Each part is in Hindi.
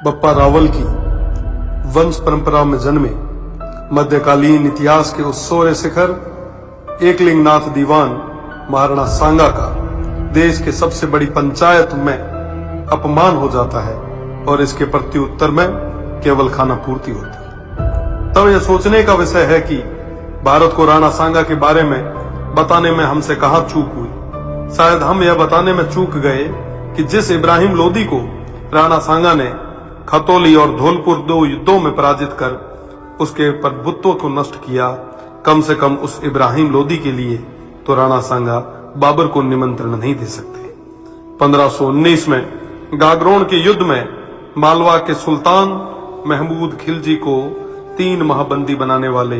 बप्पा रावल की वंश परंपरा में जन्मे मध्यकालीन इतिहास के उस सोरे शिखर एकलिंगनाथ दीवान महाराणा सांगा का देश के सबसे बड़ी पंचायत में अपमान हो जाता है और इसके प्रत्युत्तर में केवल खाना पूर्ति होती है। तब यह सोचने का विषय है कि भारत को राणा सांगा के बारे में बताने में हमसे कहां चूक हुई। शायद हम यह बताने में चूक गए कि जिस इब्राहिम लोदी को राणा सांगा ने खतौली और धौलपुर 2 युद्धों में पराजित कर उसके प्रभुत्व को नष्ट किया, कम से कम उस इब्राहिम लोदी के लिए तो राणा सांगा बाबर को निमंत्रण नहीं दे सकते। 1519 में गागरोन के युद्ध में मालवा के सुल्तान महमूद खिलजी को 3 माह बंदी बनाने वाले,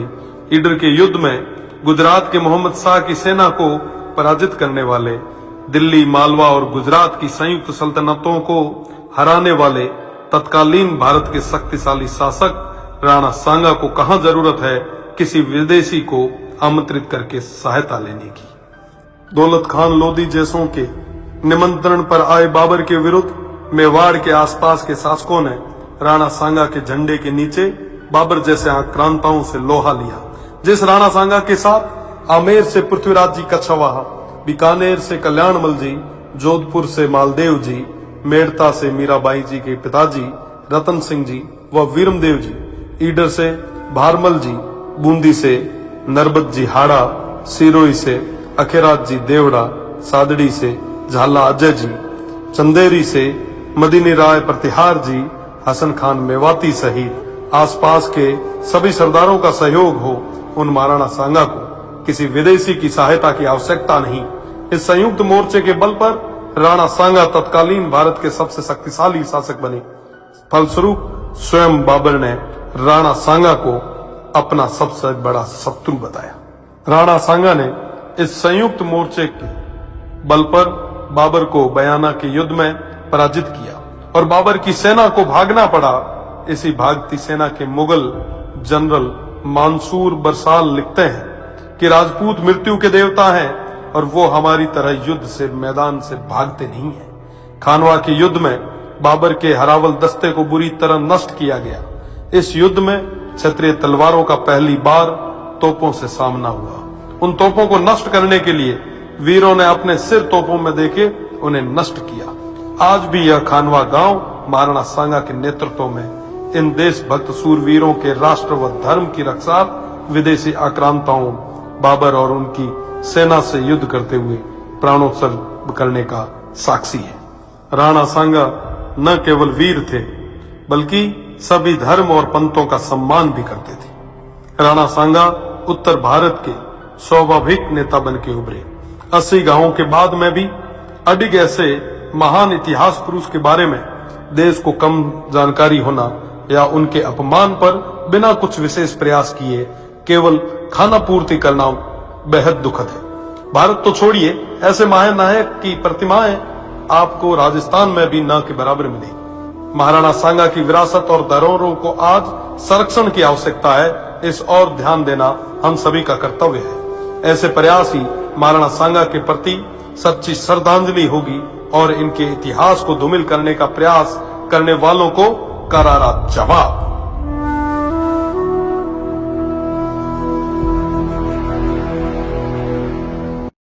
ईडर के युद्ध में गुजरात के मोहम्मद शाह की सेना को पराजित करने वाले, दिल्ली, मालवा और गुजरात की संयुक्त सल्तनतों को हराने वाले तत्कालीन भारत के शक्तिशाली शासक राणा सांगा को कहां जरूरत है किसी विदेशी को आमंत्रित करके सहायता लेने की। दौलत खान लोदी जैसों के निमंत्रण पर आए बाबर के विरुद्ध मेवाड़ के आसपास के शासकों ने राणा सांगा के झंडे के नीचे बाबर जैसे आक्रांताओं से लोहा लिया। जिस राणा सांगा के साथ आमेर से पृथ्वीराज जी कछवाहा, बीकानेर से कल्याणमल जी, जोधपुर से मालदेव जी, मेड़ता से मीराबाई जी के पिताजी रतन सिंह जी व वीरमदेव जी, ईडर से भारमल जी, बूंदी से नरबत जी हाड़ा, सिरोही से अखेराज जी देवड़ा, सादड़ी से झाला अजय जी, चंदेरी से मदीनी राय प्रतिहार जी, हसन खान मेवाती सहित आसपास के सभी सरदारों का सहयोग हो, उन महाराणा सांगा को किसी विदेशी की सहायता की आवश्यकता नहीं। इस संयुक्त मोर्चे के बल पर राणा सांगा तत्कालीन भारत के सबसे शक्तिशाली शासक बने। फलस्वरूप स्वयं बाबर ने राणा सांगा को अपना सबसे बड़ा शत्रु बताया। राणा सांगा ने इस संयुक्त मोर्चे के बल पर बाबर को बयाना के युद्ध में पराजित किया और बाबर की सेना को भागना पड़ा। इसी भागती सेना के मुगल जनरल मंसूर बरसाल लिखते हैं कि राजपूत मृत्यु के देवता हैं और वो हमारी तरह युद्ध से मैदान से भागते नहीं हैं। खानवा के युद्ध में बाबर के हरावल दस्ते को बुरी तरह नष्ट किया गया। इस युद्ध में क्षत्रिय तलवारों का पहली बार तोपों से सामना हुआ। उन तोपों को नष्ट करने के लिए वीरों ने अपने सिर तोपों में देके उन्हें नष्ट किया। आज भी यह खानवा गांव महाराणा सांगा के नेतृत्व में इन देशभक्त सूरवीरों के राष्ट्र व धर्म की रक्षा विदेशी आक्रांताओं बाबर और उनकी सेना से युद्ध करते हुए प्राणोत्सर्ग करने का साक्षी है। राणा सांगा न केवल वीर थे बल्कि सभी धर्म और पंथों का सम्मान भी करते थे। राणा सांगा उत्तर भारत के स्वाभाविक नेता बन के उभरे। 80 गांवों के बाद में भी अडिग ऐसे महान इतिहास पुरुष के बारे में देश को कम जानकारी होना या उनके अपमान पर बिना कुछ विशेष प्रयास किए केवल खाना पूर्ति करना बेहद दुखद है। भारत तो छोड़िए, ऐसे महानायक की प्रतिमाएं आपको राजस्थान में भी न के बराबर मिलेगी। महाराणा सांगा की विरासत और धरोहरों को आज संरक्षण की आवश्यकता है। इस और ध्यान देना हम सभी का कर्तव्य है। ऐसे प्रयास ही महाराणा सांगा के प्रति सच्ची श्रद्धांजलि होगी और इनके इतिहास को धूमिल करने का प्रयास करने वालों को करारा जवाब।